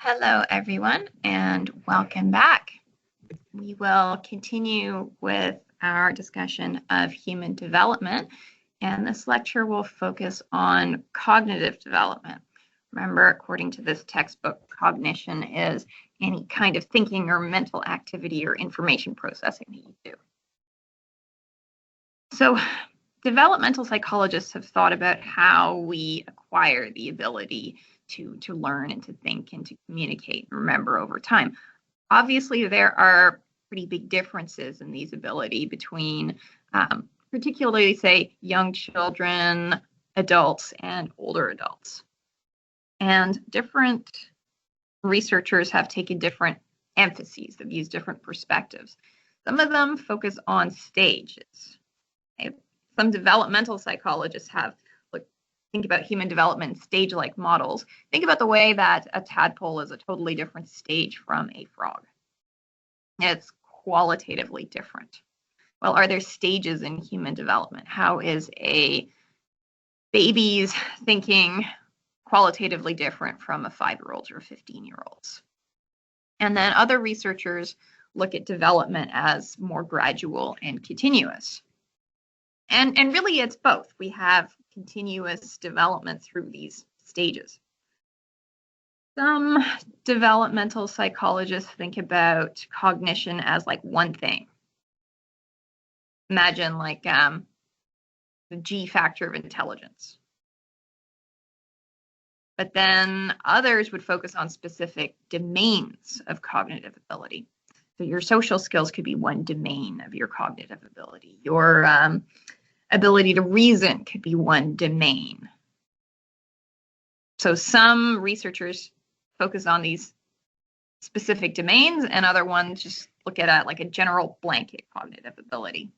Hello, everyone, and welcome back. We will continue with our discussion of human development, and this lecture will focus on cognitive development. Remember, according to this textbook, cognition is any kind of thinking or mental activity or information processing that you do. So, developmental psychologists have thought about how we acquire the ability to learn and to think and to communicate and remember over time. Obviously, there are pretty big differences in these ability between particularly, say, young children, adults, and older adults. And different researchers have taken different emphases, they've used different perspectives. Some of them focus on stages. Some developmental psychologists have think about human development in stage-like models. Think about the way that a tadpole is a totally different stage from a frog. It's qualitatively different. Well, are there stages in human development? How is a baby's thinking qualitatively different from a 5-year-old's or a 15-year-old's? And then other researchers look at development as more gradual and continuous. And really, it's both. We have continuous development through these stages. Some developmental psychologists think about cognition as like one thing. Imagine like the G factor of intelligence. But then others would focus on specific domains of cognitive ability. So your social skills could be one domain of your cognitive ability. Your ability to reason could be one domain. So some researchers focus on these specific domains, and other ones just look at like a general blanket cognitive ability.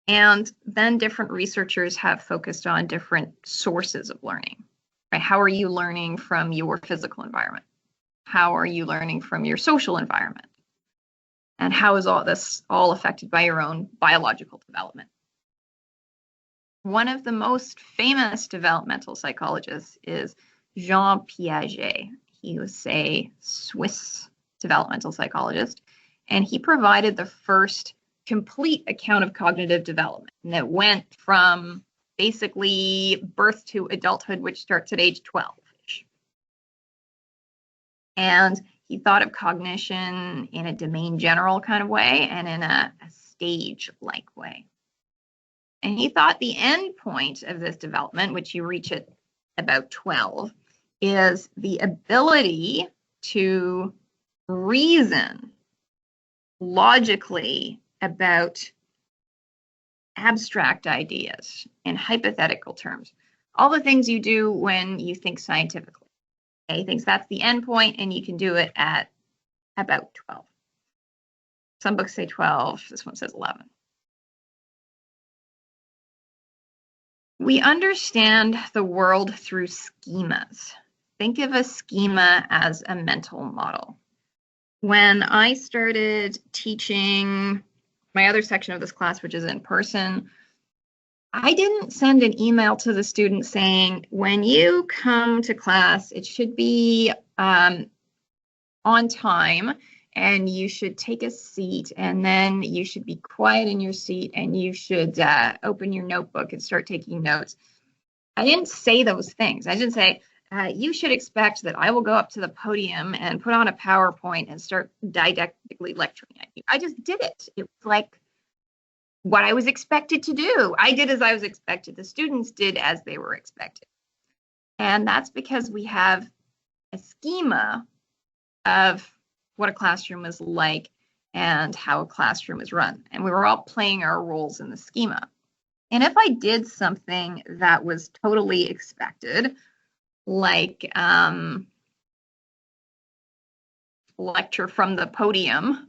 And then different researchers have focused on different sources of learning. Right? How are you learning from your physical environment? How are you learning from your social environment? And how is all this all affected by your own biological development? One of the most famous developmental psychologists is Jean Piaget. He was a Swiss developmental psychologist, and he provided the first complete account of cognitive development. And it went from basically birth to adulthood, which starts at age 12. And he thought of cognition in a domain general kind of way and in a stage-like way. And he thought the end point of this development, which you reach at about 12, is the ability to reason logically about abstract ideas in hypothetical terms. All the things you do when you think scientifically. Okay, he thinks that's the end point, and you can do it at about 12. Some books say 12. This one says 11. We understand the world through schemas. Think of a schema as a mental model. When I started teaching my other section of this class, which is in person, I didn't send an email to the student saying, when you come to class, it should be on time, and you should take a seat, and then you should be quiet in your seat, and you should open your notebook and start taking notes. I didn't say those things. I didn't say, you should expect that I will go up to the podium and put on a PowerPoint and start didactically lecturing at you. I just did it. It was like what I was expected to do. I did as I was expected. The students did as they were expected. And that's because we have a schema of what a classroom is like and how a classroom is run. And we were all playing our roles in the schema. And if I did something that was totally expected, like lecture from the podium,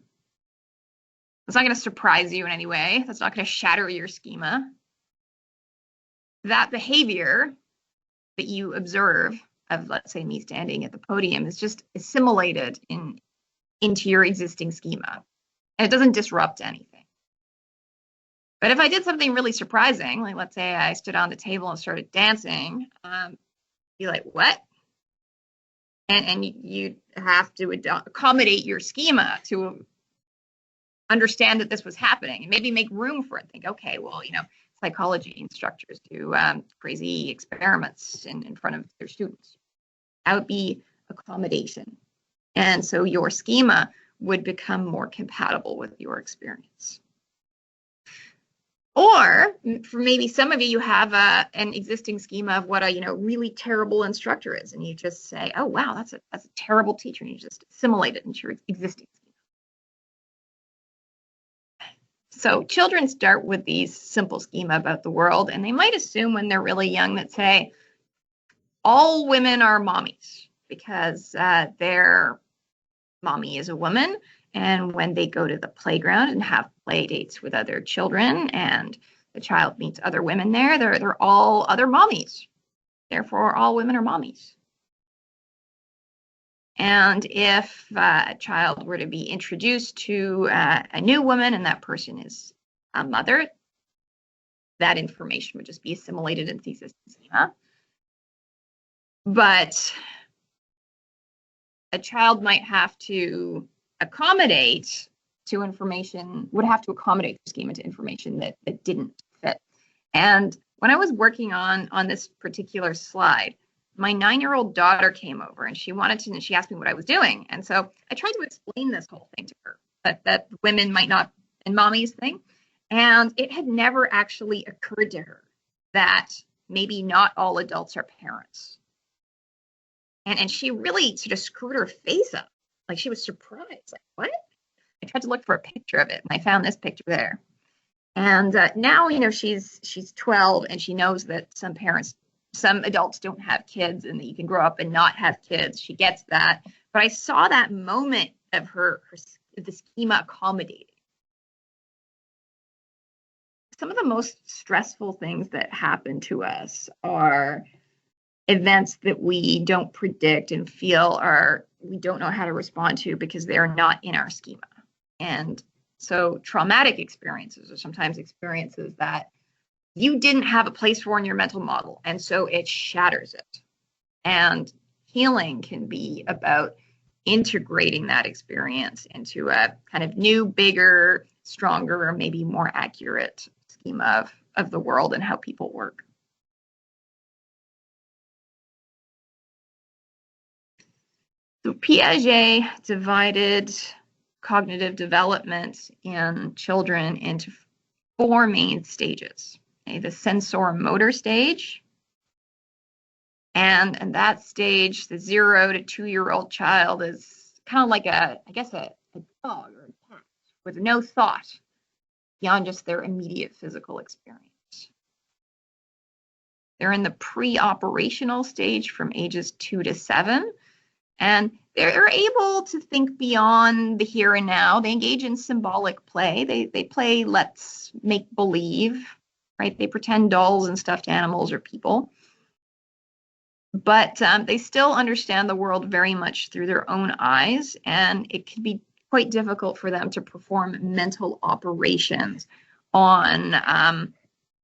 it's not going to surprise you in any way. That's not going to shatter your schema. That behavior that you observe of, let's say, me standing at the podium is just assimilated into your existing schema. And it doesn't disrupt anything. But if I did something really surprising, like let's say I stood on the table and started dancing, be like, what? And you have to accommodate your schema to understand that this was happening and maybe make room for it. Think, okay, well, psychology instructors do crazy experiments in front of their students. That would be accommodation. And so your schema would become more compatible with your experience. Or for maybe some of you, you have an existing schema of what a really terrible instructor is, and you just say, "Oh wow, that's a terrible teacher," and you just assimilate it into your existing schema. So children start with these simple schema about the world, and they might assume when they're really young that, say, all women are mommies because their mommy is a woman. And when they go to the playground and have play dates with other children and the child meets other women there, they're all other mommies. Therefore, all women are mommies. And if a child were to be introduced to a new woman and that person is a mother, that information would just be assimilated into the existing schema. But a child might have to accommodate to information, would have to accommodate the schema to information that didn't fit. And when I was working on this particular slide, my 9-year-old daughter came over and she asked me what I was doing. And so I tried to explain this whole thing to her, that women might not, and mommies thing. And it had never actually occurred to her that maybe not all adults are parents. And she really sort of screwed her face up. Like, she was surprised. Like, what? I tried to look for a picture of it, and I found this picture there. And now, she's 12, and she knows that some adults don't have kids, and that you can grow up and not have kids. She gets that. But I saw that moment of the schema accommodating. Some of the most stressful things that happen to us are events that we don't predict and feel we don't know how to respond to because they're not in our schema. And so traumatic experiences are sometimes experiences that you didn't have a place for in your mental model, and so it shatters it. And healing can be about integrating that experience into a kind of new, bigger, stronger, or maybe more accurate schema of the world and how people work. So Piaget divided cognitive development in children into 4 main stages. Okay, the sensor-motor stage. And that stage, the 0 to 2-year-old child is kind of like a dog or a cat with no thought beyond just their immediate physical experience. They're in the pre-operational stage from ages 2 to 7. And they're able to think beyond the here and now. They engage in symbolic play. They play let's make believe, right? They pretend dolls and stuffed animals are people. But they still understand the world very much through their own eyes, and it can be quite difficult for them to perform mental operations on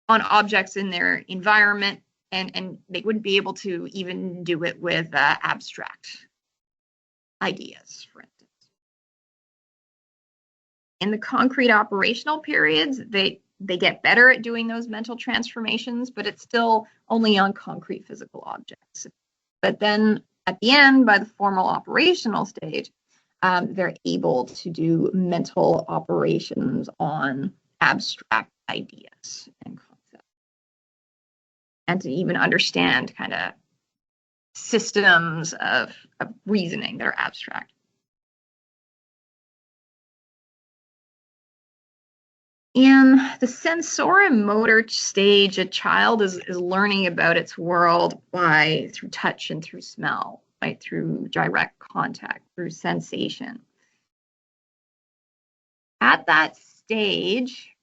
objects in their environment, and they wouldn't be able to even do it with abstract ideas, for instance. In the concrete operational periods, they get better at doing those mental transformations, but it's still only on concrete physical objects. But then at the end, by the formal operational stage, they're able to do mental operations on abstract ideas and concepts, and to even understand kind of systems of reasoning that are abstract. In the sensorial-motor stage, a child is learning about its world through touch and through smell, right? Through direct contact, through sensation. At that stage,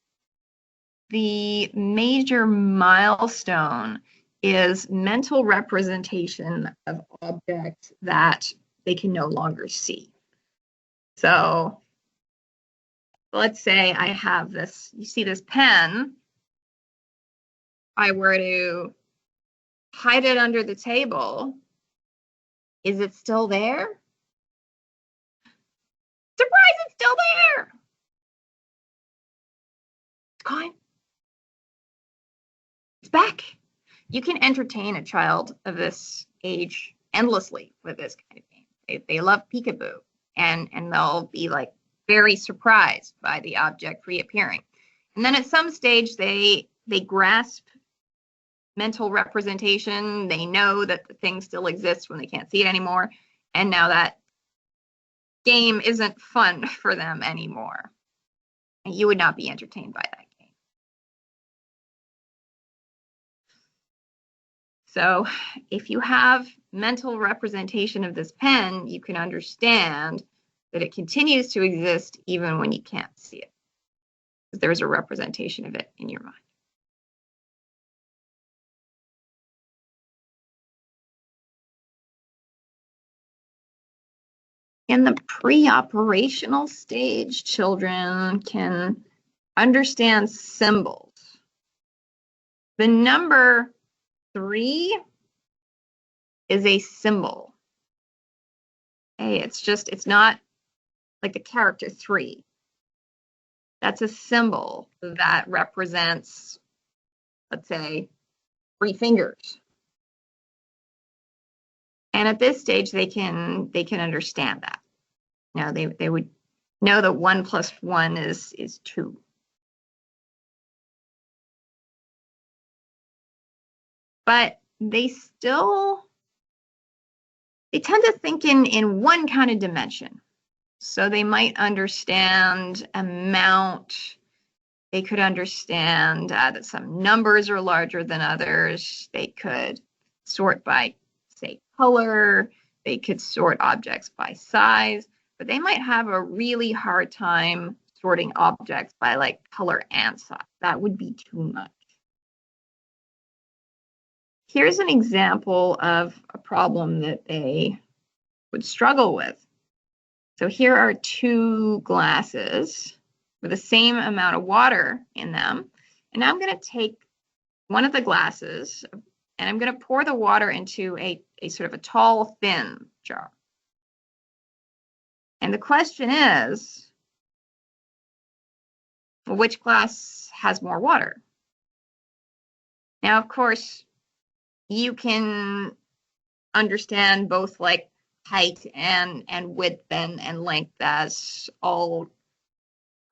the major milestone is mental representation of objects that they can no longer see. So let's say I have this, you see this pen. I were to hide it under the table, Is it still there? Surprise, it's still there. It's gone. It's back. You can entertain a child of this age endlessly with this kind of game. They love peekaboo, and they'll be like very surprised by the object reappearing. And then at some stage, they grasp mental representation. They know that the thing still exists when they can't see it anymore. And now that game isn't fun for them anymore. And you would not be entertained by that game. So if you have mental representation of this pen, you can understand that it continues to exist even when you can't see it. There's a representation of it in your mind. In the pre-operational stage, children can understand symbols. The number 3 is a symbol. Hey, it's not like the character 3. That's a symbol that represents, let's say, 3 fingers. And at this stage, they can understand that. Now they would know that 1 plus 1 is 2. But they tend to think in one kind of dimension. So they might understand amount. They could understand that some numbers are larger than others. They could sort by, say, color. They could sort objects by size, but they might have a really hard time sorting objects by like color and size. That would be too much. Here's an example of a problem that they would struggle with. So here are 2 glasses with the same amount of water in them. And now I'm going to take one of the glasses and I'm going to pour the water into a sort of a tall, thin jar. And the question is, well, which glass has more water? Now, of course, you can understand both like height and width and length as all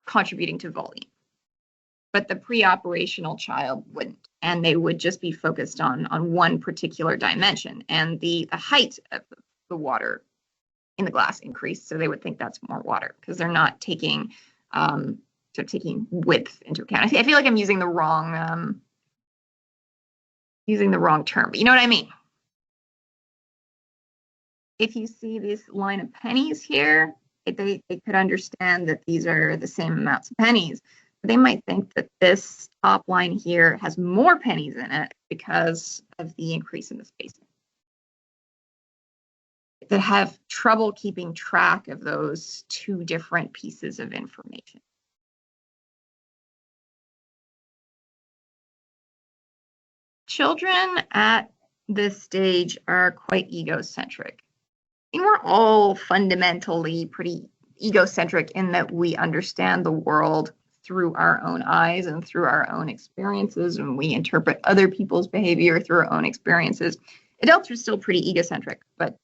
contributing to volume. But the pre-operational child wouldn't, and they would just be focused on one particular dimension. And the height of the water in the glass increased, so they would think that's more water because they're not taking width into account. I feel like I'm using the wrong term, but you know what I mean. If you see this line of pennies here, they could understand that these are the same amounts of pennies. But they might think that this top line here has more pennies in it because of the increase in the spacing. They have trouble keeping track of those 2 different pieces of information. Children at this stage are quite egocentric. And we're all fundamentally pretty egocentric in that we understand the world through our own eyes and through our own experiences, and we interpret other people's behavior through our own experiences. Adults are still pretty egocentric, but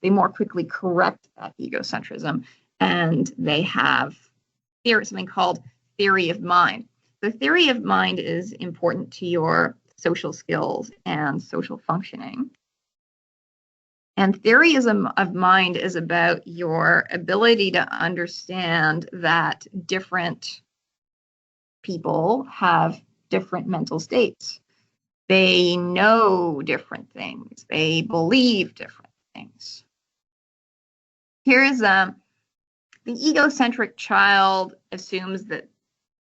they more quickly correct that egocentrism, and they have something called theory of mind. The theory of mind is important to your social skills and social functioning. And theory of mind is about your ability to understand that different people have different mental states. They know different things. They believe different things. Here's the egocentric child assumes that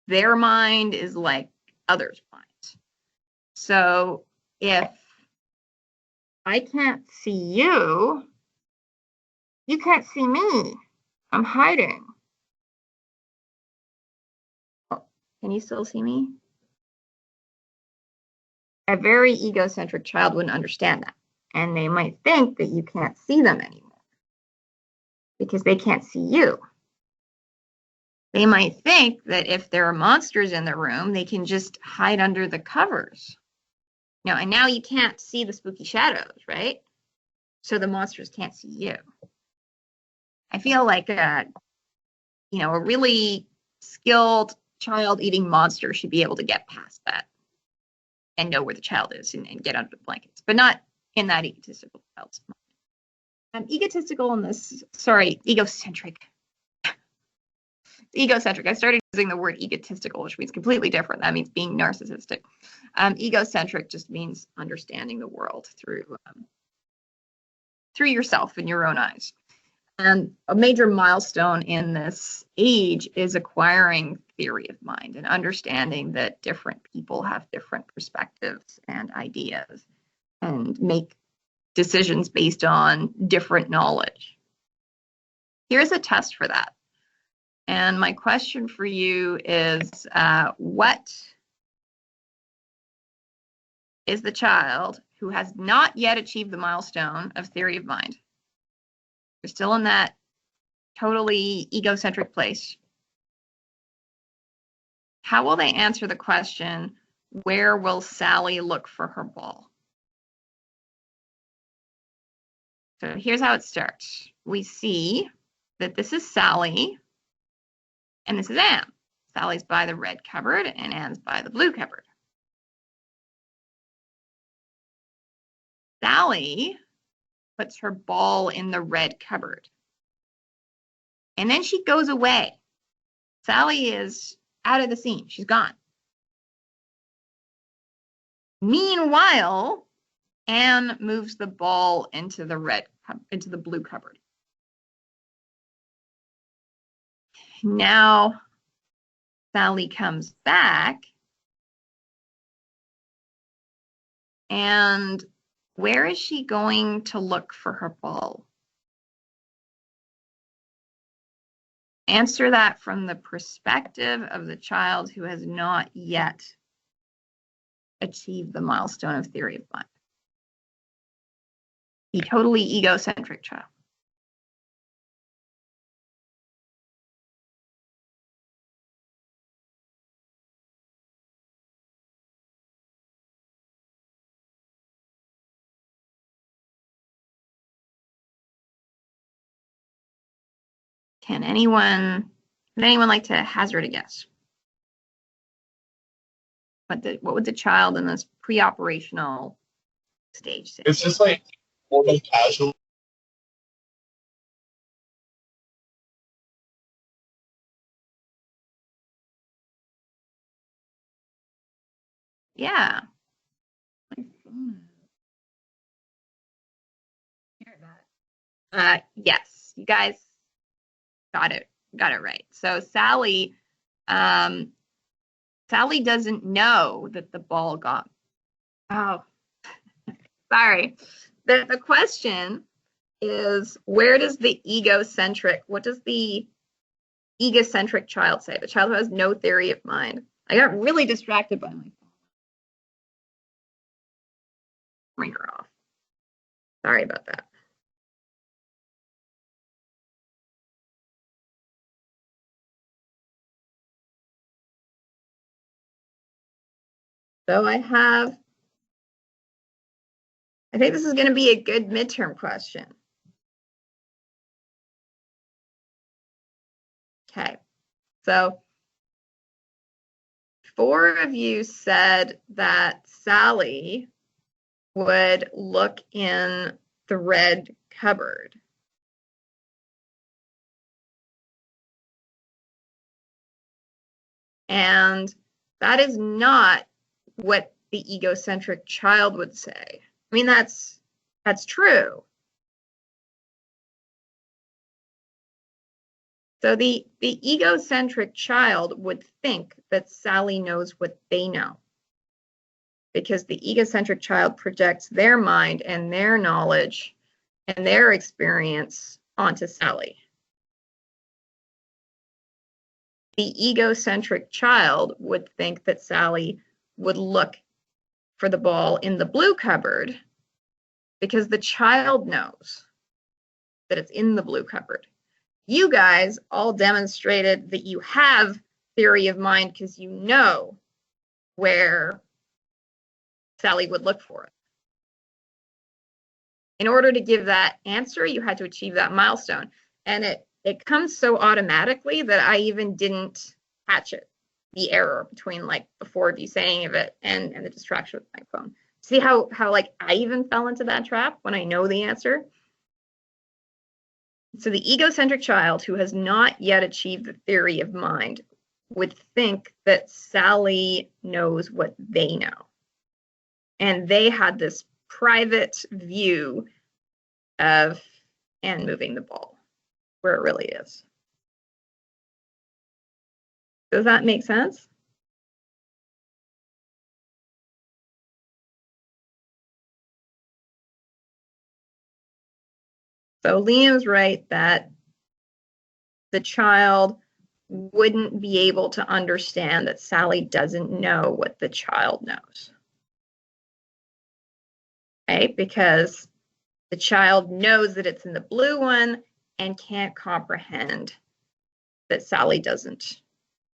their mind is like others' minds. So if I can't see you, you can't see me. I'm hiding. Oh, can you still see me? A very egocentric child wouldn't understand that. and they might think that you can't see them anymore because they can't see you. They might think that if there are monsters in the room, they can just hide under the covers. And now you can't see the spooky shadows, right? So the monsters can't see you. I feel like a really skilled child eating monster should be able to get past that and know where the child is and get under the blankets, but not in that egotistical child's mind. Egotistical in this, egocentric. Egocentric. I started using the word egotistical, which means completely different. That means being narcissistic. Egocentric just means understanding the world through yourself in your own eyes. And a major milestone in this age is acquiring theory of mind and understanding that different people have different perspectives and ideas and make decisions based on different knowledge. Here's a test for that. And my question for you is, what is the child who has not yet achieved the milestone of theory of mind? You're still in that totally egocentric place. How will they answer the question, where will Sally look for her ball? So here's how it starts. We see that this is Sally and this is Anne. Sally's by the red cupboard and Anne's by the blue cupboard. Sally puts her ball in the red cupboard. And then she goes away. Sally is out of the scene. She's gone. Meanwhile, Anne moves the ball into the blue cupboard. Now, Sally comes back. And where is she going to look for her ball? Answer that from the perspective of the child who has not yet achieved the milestone of theory of mind. The totally egocentric child. Would anyone like to hazard a guess? What would the child in this pre-operational stage say? It's just like more like casual. Yeah. Yes, you guys got it right. So Sally doesn't know that the ball got. Oh, sorry. The question is, what does the egocentric child say? The child who has no theory of mind. I got really distracted by my phone. Ringer off. Sorry about that. So I think this is going to be a good midterm question. Okay, so 4 of you said that Sally would look in the red cupboard. And that is not what the egocentric child would say. I mean, that's true. So the egocentric child would think that Sally knows what they know, because the egocentric child projects their mind and their knowledge and their experience onto Sally. The egocentric child would think that Sally would look for the ball in the blue cupboard because the child knows that it's in the blue cupboard. You guys all demonstrated that you have theory of mind because you know where Sally would look for it. In order to give that answer, you had to achieve that milestone. And it comes so automatically that I even didn't catch it, the error between like the 4D saying of it and the distraction with my phone. See how like I even fell into that trap when I know the answer? So the egocentric child who has not yet achieved the theory of mind would think that Sally knows what they know. And they had this private view of Anne moving the ball where it really is. Does that make sense? So Liam's right that the child wouldn't be able to understand that Sally doesn't know what the child knows. Okay, because the child knows that it's in the blue one and can't comprehend that Sally doesn't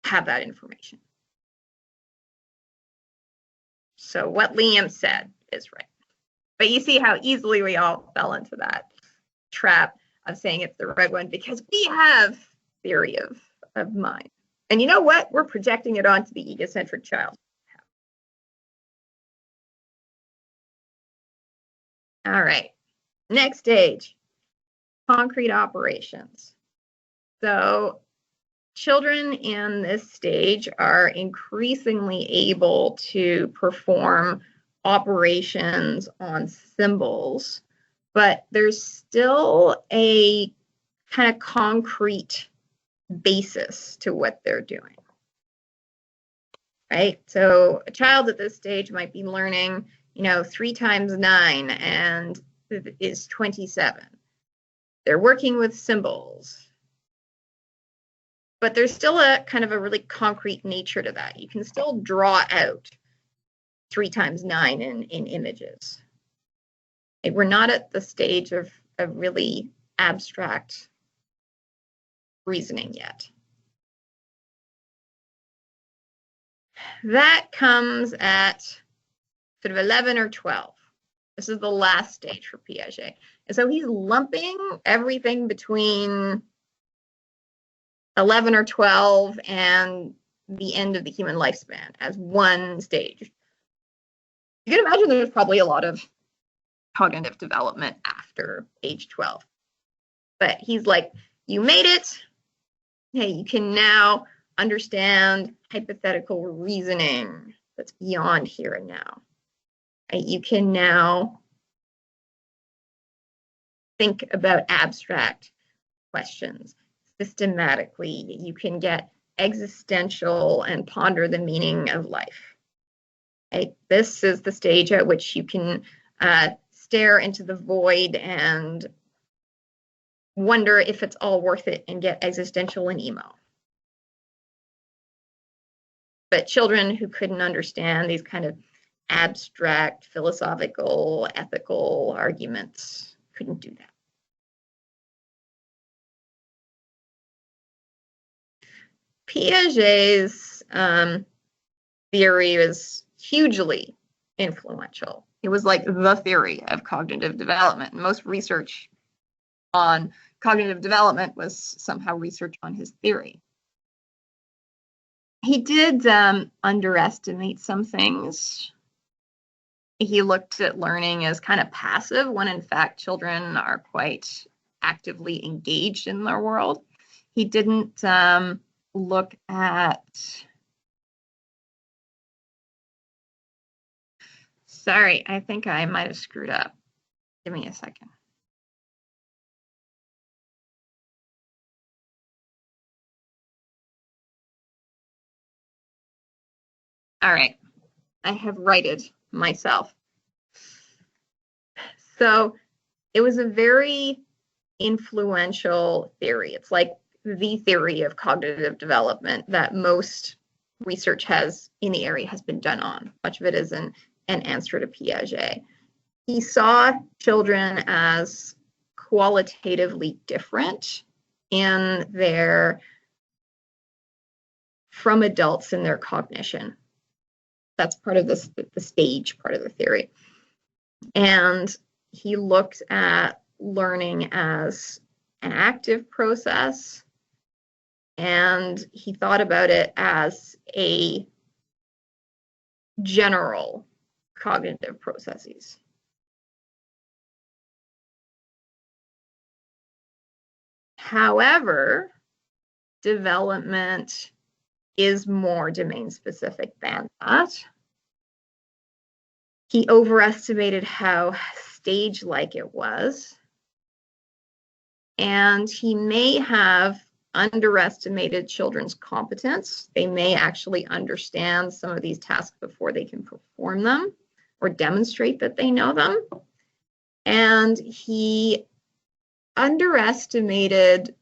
have that information. So what Liam said is right. But you see how easily we all fell into that trap of saying it's the red one because we have theory of mind. And you know what? We're projecting it onto the egocentric child. All right. Next stage, concrete operations. So children in this stage are increasingly able to perform operations on symbols, but there's still a kind of concrete basis to what they're doing. Right? So a child at this stage might be learning, 3 times 9 and is 27. They're working with symbols. But there's still a kind of a really concrete nature to that. You can still draw out 3 times 9 in images. We're not at the stage of really abstract reasoning yet. That comes at sort of 11 or 12. This is the last stage for Piaget. And so he's lumping everything between 11 or 12 and the end of the human lifespan as one stage. You can imagine there's probably a lot of cognitive development after age 12. But he's like, you made it. Hey, you can now understand hypothetical reasoning that's beyond here and now. Right? You can now think about abstract questions systematically. You can get existential and ponder the meaning of life. Right? This is the stage at which you can stare into the void and wonder if it's all worth it and get existential and emo. But children who couldn't understand these kind of abstract, philosophical, ethical arguments couldn't do that. Piaget's theory was hugely influential. It was like the theory of cognitive development. Most research on cognitive development was somehow research on his theory. He did underestimate some things. He looked at learning as kind of passive when in fact children are quite actively engaged in their world. He didn't look at, sorry, I think I might have screwed up. Give me a second. All right, I have righted myself. So it was a very influential theory. It's like the theory of cognitive development that most research has in the area has been done on. Much of it is an answer to Piaget. He saw children as qualitatively different in their from adults in their cognition. That's part of the stage part of the theory. And he looked at learning as an active process, and he thought about it as a general cognitive processes. However, development is more domain specific than that. He overestimated how stage-like it was, and he may have underestimated children's competence. They may actually understand some of these tasks before they can perform them or demonstrate that they know them. And he underestimated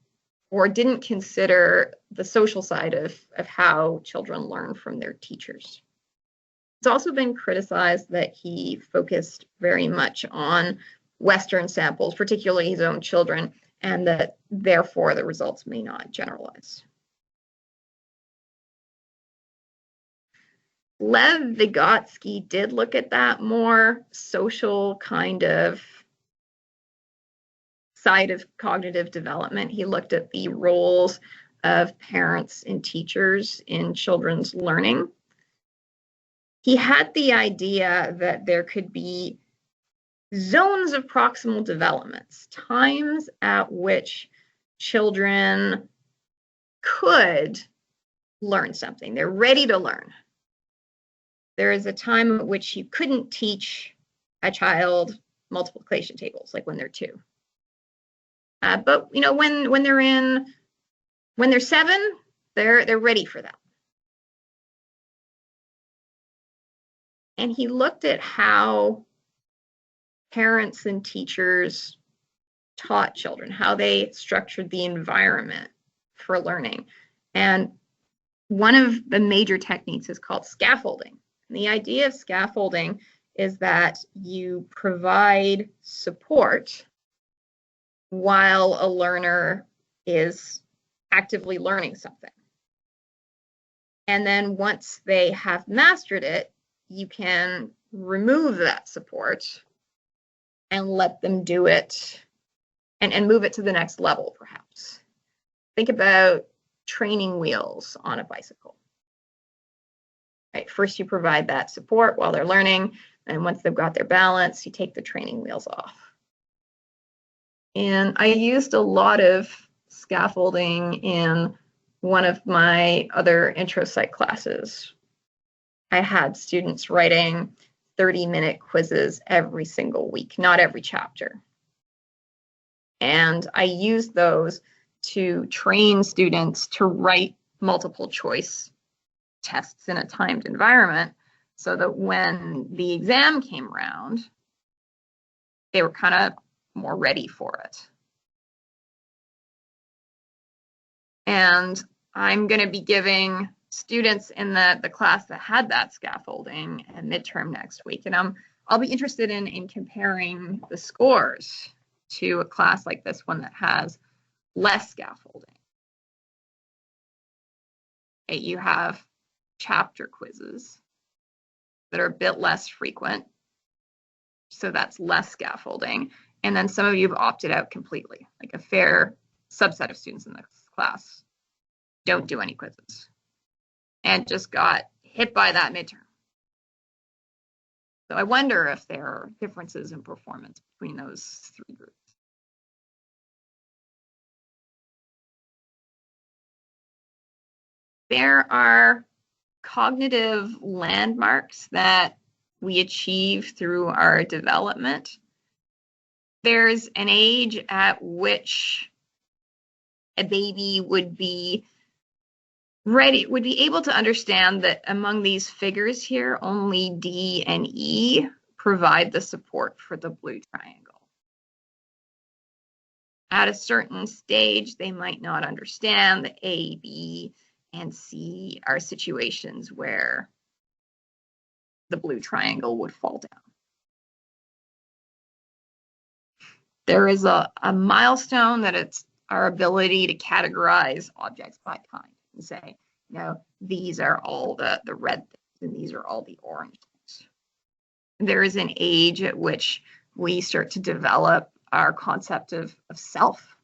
or didn't consider the social side of how children learn from their teachers. It's also been criticized that he focused very much on Western samples, particularly his own children, and that therefore the results may not generalize. Lev Vygotsky did look at that more social kind of side of cognitive development. He looked at the roles of parents and teachers in children's learning. He had the idea that there could be zones of proximal developments, times at which children could learn something. They're ready to learn. There is a time at which you couldn't teach a child multiplication tables, like when they're 2. But you know, when they're 7, they're ready for that. And he looked at how parents and teachers taught children, how they structured the environment for learning. And one of the major techniques is called scaffolding. And the idea of scaffolding is that you provide support while a learner is actively learning something. And then once they have mastered it, you can remove that support and let them do it and move it to the next level, perhaps. Think about training wheels on a bicycle. Right? First, you provide that support while they're learning, and once they've got their balance, you take the training wheels off. And I used a lot of scaffolding in one of my other intro psych classes. I had students writing 30-minute quizzes every single week, not every chapter. And I used those to train students to write multiple choice tests in a timed environment so that when the exam came around, they were kind of more ready for it. And I'm going to be giving students in the class that had that scaffolding a midterm next week. And I'll be interested in comparing the scores to a class like this one that has less scaffolding. Okay, you have chapter quizzes that are a bit less frequent, so that's less scaffolding. And then some of you have opted out completely, like a fair subset of students in this class don't do any quizzes and just got hit by that midterm. So I wonder if there are differences in performance between those 3 groups. There are cognitive landmarks that we achieve through our development. There's an age at which a baby would be able to understand that among these figures here, only D and E provide the support for the blue triangle. At a certain stage, they might not understand that A, B, and C are situations where the blue triangle would fall down. There is a milestone that it's our ability to categorize objects by kind and say, these are all the red things and these are all the orange things. There is an age at which we start to develop our concept of self,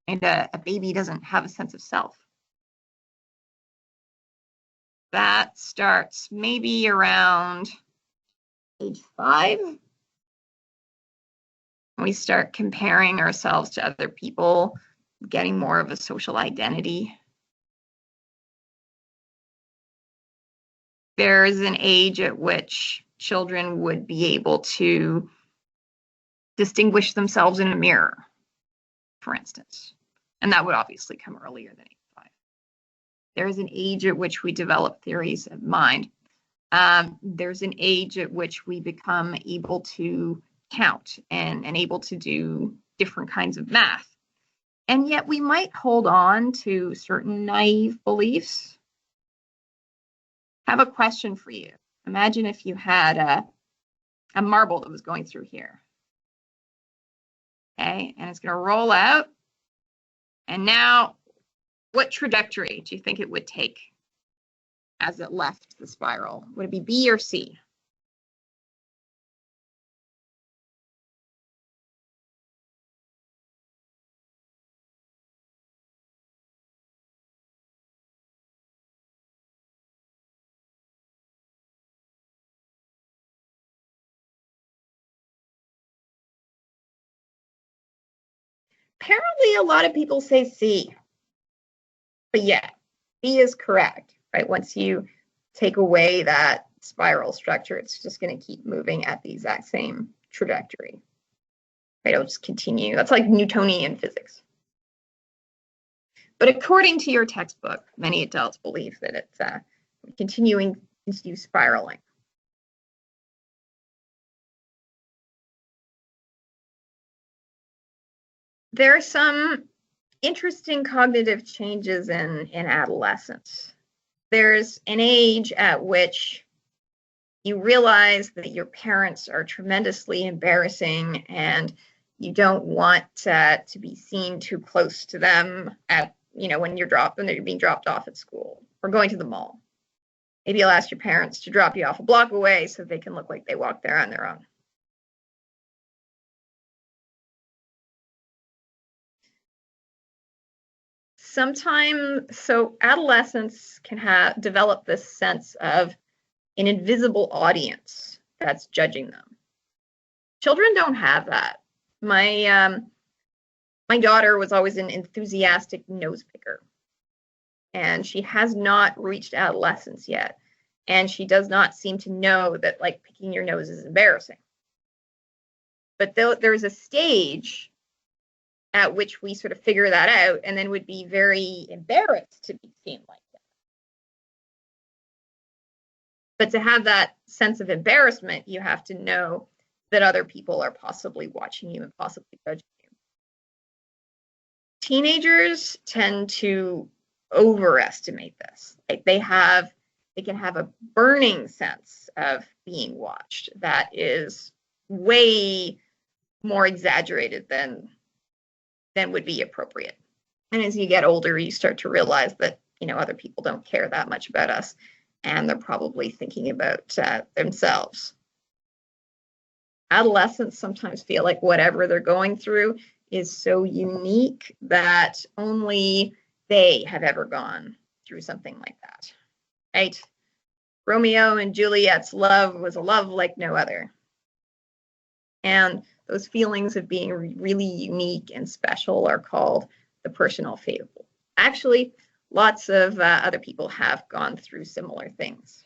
and a baby doesn't have a sense of self. That starts maybe around age 5. We start comparing ourselves to other people, getting more of a social identity. There is an age at which children would be able to distinguish themselves in a mirror, for instance. And that would obviously come earlier than age 5. There is an age at which we develop theories of mind. There's an age at which we become able to count and able to do different kinds of math. And yet we might hold on to certain naive beliefs. I have a question for you. Imagine if you had a marble that was going through here. Okay, and it's going to roll out. And now, what trajectory do you think it would take as it left the spiral? Would it be B or C? Apparently, a lot of people say C. But yeah, B is correct, right? Once you take away that spiral structure, it's just going to keep moving at the exact same trajectory. Right? It'll just continue. That's like Newtonian physics. But according to your textbook, many adults believe that it's continuing to spiraling. There are some interesting cognitive changes in adolescence. There's an age at which you realize that your parents are tremendously embarrassing and you don't want to be seen too close to them at, when they're being dropped off at school or going to the mall. Maybe you'll ask your parents to drop you off a block away so they can look like they walked there on their own. So adolescents can develop this sense of an invisible audience that's judging them. Children don't have that. My daughter was always an enthusiastic nose picker, and she has not reached adolescence yet, and she does not seem to know that picking your nose is embarrassing. But there's a stage at which we sort of figure that out and then would be very embarrassed to be seen like that. But to have that sense of embarrassment, you have to know that other people are possibly watching you and possibly judging you. Teenagers tend to overestimate this. They can have a burning sense of being watched that is way more exaggerated than would be appropriate. And as you get older, you start to realize that, other people don't care that much about us, and they're probably thinking about themselves. Adolescents sometimes feel like whatever they're going through is so unique that only they have ever gone through something like that, right? Romeo and Juliet's love was a love like no other. And those feelings of being really unique and special are called the personal fable. Actually, lots of other people have gone through similar things.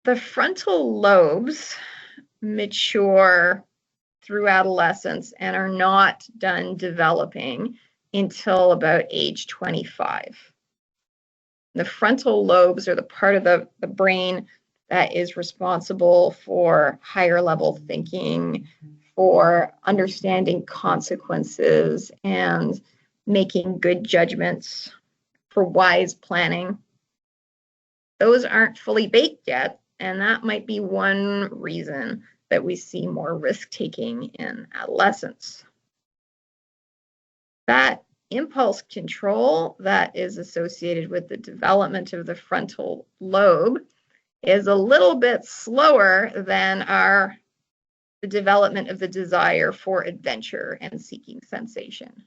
The frontal lobes mature through adolescence and are not done developing until about age 25. The frontal lobes are the part of the brain that is responsible for higher level thinking, for understanding consequences and making good judgments, for wise planning. Those aren't fully baked yet, And that might be one reason that we see more risk-taking in adolescence. That impulse control that is associated with the development of the frontal lobe is a little bit slower than the development of the desire for adventure and seeking sensation.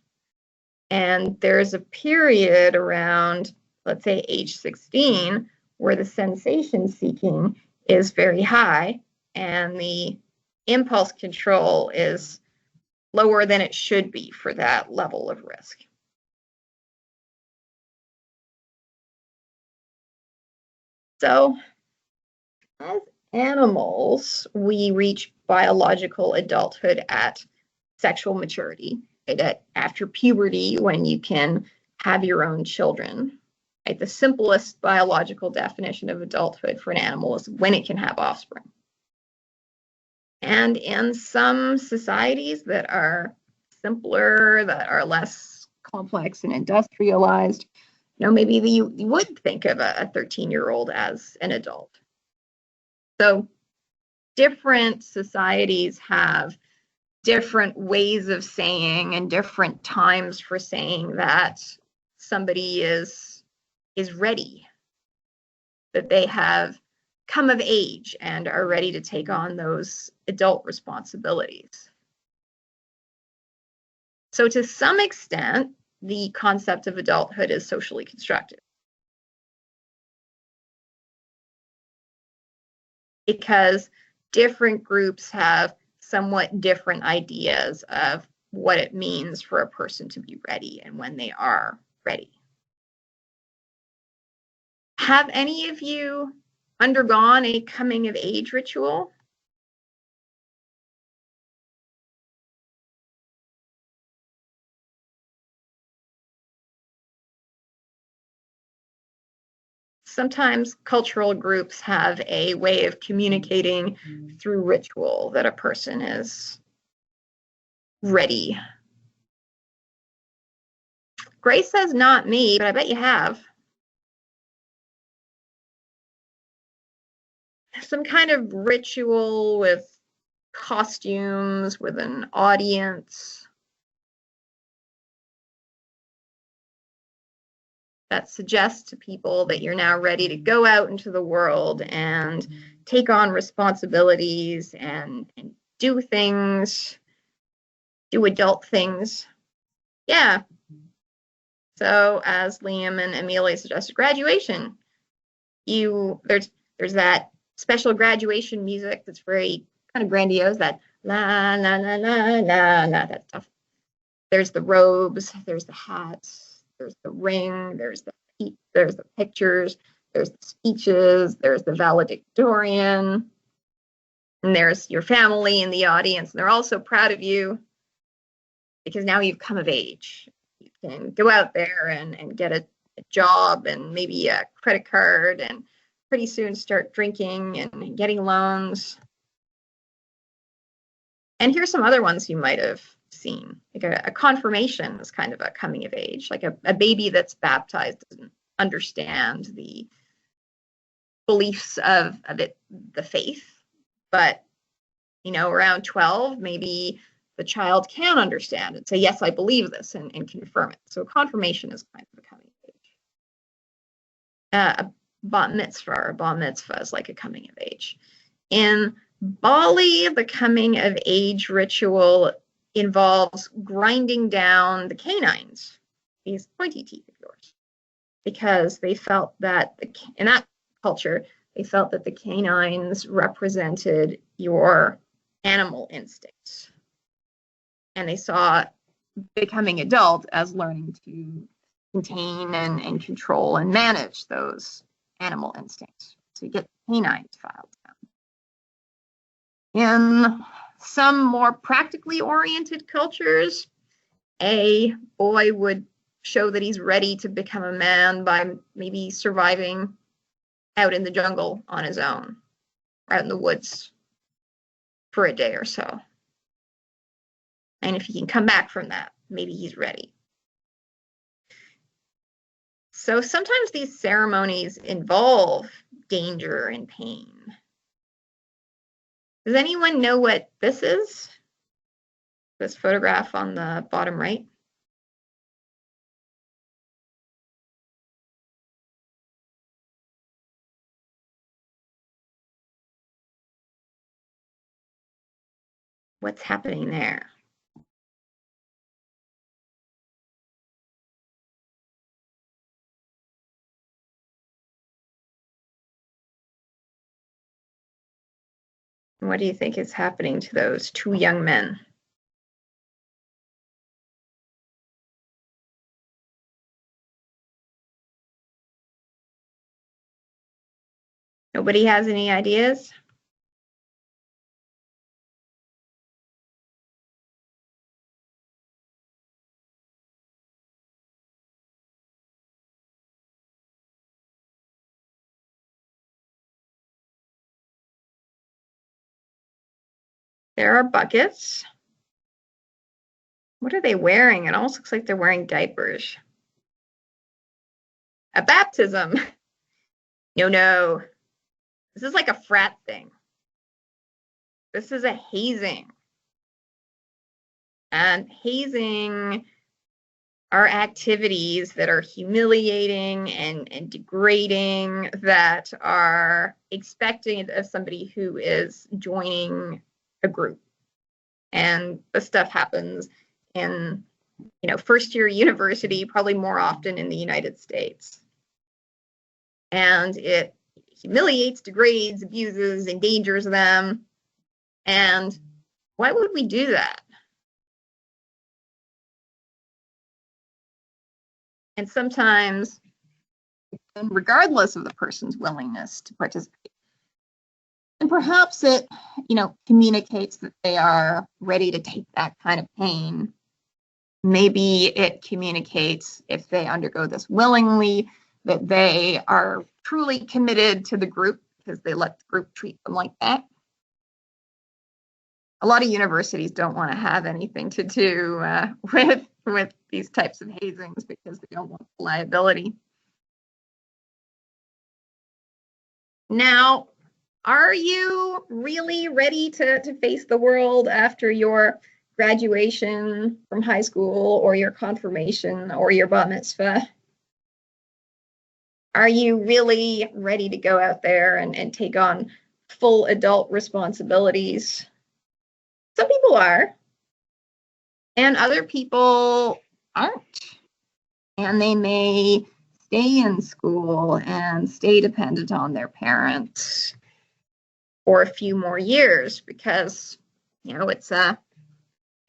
And there's a period around, let's say, age 16, where the sensation seeking is very high and the impulse control is lower than it should be for that level of risk. So, as animals, we reach biological adulthood at sexual maturity, right? After puberty, when you can have your own children. Right? The simplest biological definition of adulthood for an animal is when it can have offspring. And in some societies that are simpler, that are less complex and industrialized, maybe you would think of a 13-year-old as an adult. So different societies have different ways of saying and different times for saying that somebody is ready, that they have come of age and are ready to take on those adult responsibilities. So to some extent, the concept of adulthood is socially constructed, because different groups have somewhat different ideas of what it means for a person to be ready and when they are ready. Have any of you undergone a coming of age ritual? Sometimes cultural groups have a way of communicating through ritual that a person is ready. Grace says not me, but I bet you have. Some kind of ritual with costumes, with an audience, that suggests to people that you're now ready to go out into the world and take on responsibilities and do things, do adult things. Yeah. So as Liam and Amelia suggested, graduation. There's that special graduation music that's very kind of grandiose, that la la la la la la, that stuff. There's the robes, there's the hats, there's the ring, there's the pictures, there's the speeches, there's the valedictorian, and there's your family in the audience, and they're all so proud of you because now you've come of age. You can go out there and get a job and maybe a credit card, and pretty soon start drinking and getting loans. And here's some other ones you might have seen. Like a confirmation is kind of a coming of age. Like a baby that's baptized doesn't understand the beliefs of it, the faith, but around 12, maybe the child can understand and say, yes, I believe this, and confirm it. So confirmation is kind of a coming of age. A bat mitzvah is like a coming of age. In Bali, the coming of age ritual involves grinding down the canines, these pointy teeth of yours, because they felt that in that culture, they felt that the canines represented your animal instincts. And they saw becoming adult as learning to contain and control and manage those animal instincts. So you get canines filed down. In some more practically oriented cultures, a boy would show that he's ready to become a man by maybe surviving out in the jungle on his own, out in the woods for a day or so. And if he can come back from that, maybe he's ready. So sometimes these ceremonies involve danger and pain. Does anyone know what this is? This photograph on the bottom right? What's happening there? What do you think is happening to those two young men? Nobody has any ideas? There are buckets. What are they wearing? It almost looks like they're wearing diapers. A baptism. No. This is like a frat thing. This is a hazing. And hazing are activities that are humiliating and degrading, that are expected of somebody who is joining a group. And this stuff happens in, first year university, probably more often in the United States. And it humiliates, degrades, abuses, endangers them. And why would we do that? And sometimes, regardless of the person's willingness to participate. And perhaps it, communicates that they are ready to take that kind of pain. Maybe it communicates, if they undergo this willingly, that they are truly committed to the group because they let the group treat them like that. A lot of universities don't want to have anything to do with these types of hazings because they don't want the liability. Now, are you really ready to face the world after your graduation from high school, or your confirmation, or your bat mitzvah? Are you really ready to go out there and take on full adult responsibilities? Some people are, and other people aren't. And they may stay in school and stay dependent on their parents for a few more years because, it's a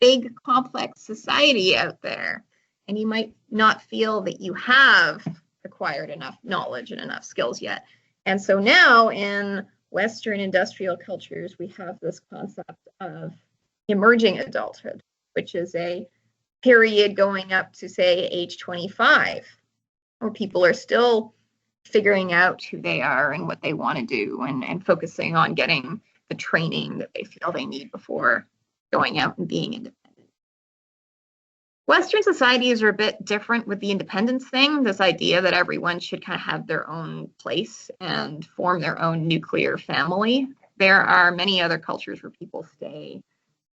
big, complex society out there. And you might not feel that you have acquired enough knowledge and enough skills yet. And so now in Western industrial cultures, we have this concept of emerging adulthood, which is a period going up to, say, age 25, where people are still figuring out who they are and what they want to do, and focusing on getting the training that they feel they need before going out and being independent. Western societies are a bit different with the independence thing, this idea that everyone should kind of have their own place and form their own nuclear family. There are many other cultures where people stay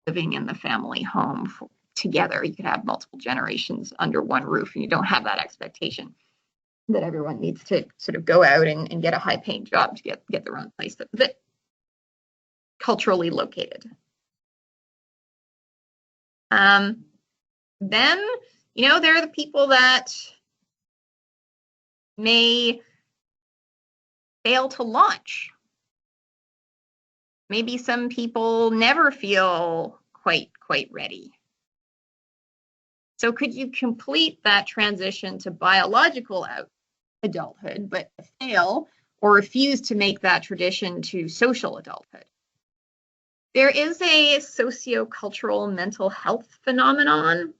living in the family home together. You could have multiple generations under one roof, and you don't have that expectation that everyone needs to sort of go out and get a high-paying job to get their own place that culturally located. Then, there are the people that may fail to launch. Maybe some people never feel quite ready. So could you complete that transition to biological adulthood, but fail or refuse to make that transition to social adulthood? There is a sociocultural mental health phenomenon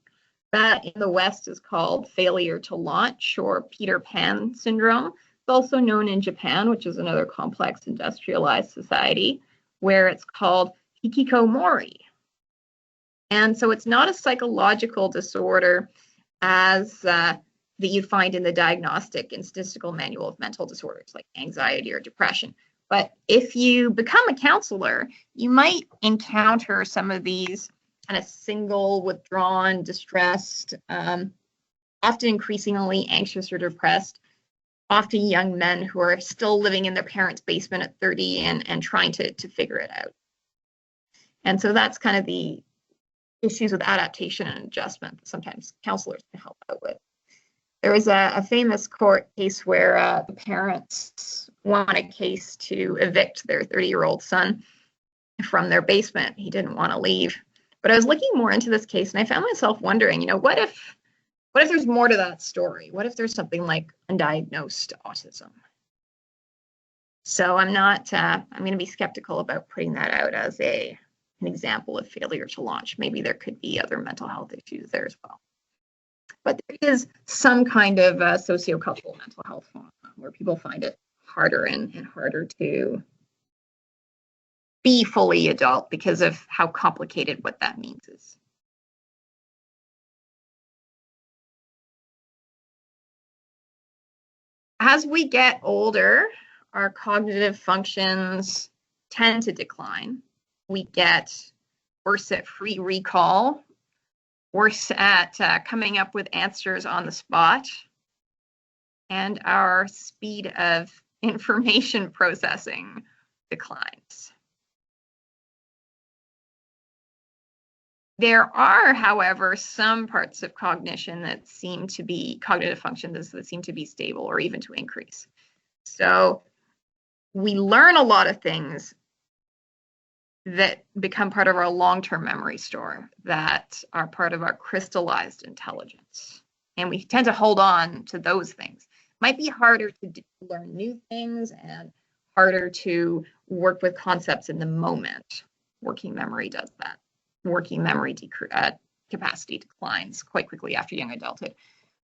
that in the West is called failure to launch, or Peter Pan syndrome. It's also known in Japan, which is another complex industrialized society, where it's called hikikomori. And so it's not a psychological disorder as that you'd find in the Diagnostic and Statistical Manual of Mental Disorders, like anxiety or depression. But if you become a counselor, you might encounter some of these kind of single, withdrawn, distressed, often increasingly anxious or depressed, often young men who are still living in their parents' basement at 30 and trying to figure it out. And so that's kind of the issues with adaptation and adjustment that sometimes counselors can help out with. There was a famous court case where the parents won a case to evict their 30-year-old son from their basement. He didn't want to leave. But I was looking more into this case, and I found myself wondering, what if there's more to that story? What if there's something like undiagnosed autism? So I'm going to be skeptical about putting that out as an example of failure to launch. Maybe there could be other mental health issues there as well. But there is some kind of sociocultural mental health phenomenon where people find it harder and harder to be fully adult because of how complicated what that means is. As we get older, our cognitive functions tend to decline. We get worse at free recall, worse at coming up with answers on the spot, and our speed of information processing declines. There are, however, some parts of cognition that seem to be cognitive functions that seem to be stable or even to increase. So we learn a lot of things that become part of our long-term memory store, that are part of our crystallized intelligence. And we tend to hold on to those things. Might be harder to learn new things and harder to work with concepts in the moment. Working memory does that. Working memory capacity declines quite quickly after young adulthood.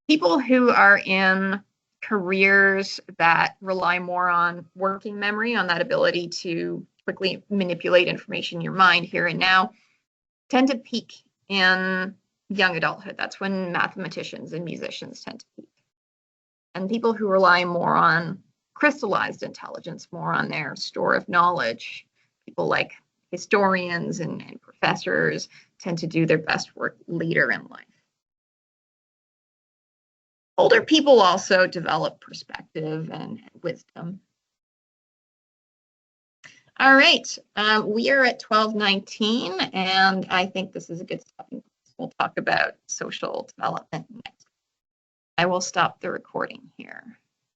People who are in careers that rely more on working memory, on that ability to quickly manipulate information in your mind here and now, tend to peak in young adulthood. That's when mathematicians and musicians tend to peak. And people who rely more on crystallized intelligence, more on their store of knowledge, people like historians and professors, tend to do their best work later in life. Older people also develop perspective and wisdom. All right, we are at 12:19, and I think this is a good stopping place. We'll talk about social development next. I will stop the recording here.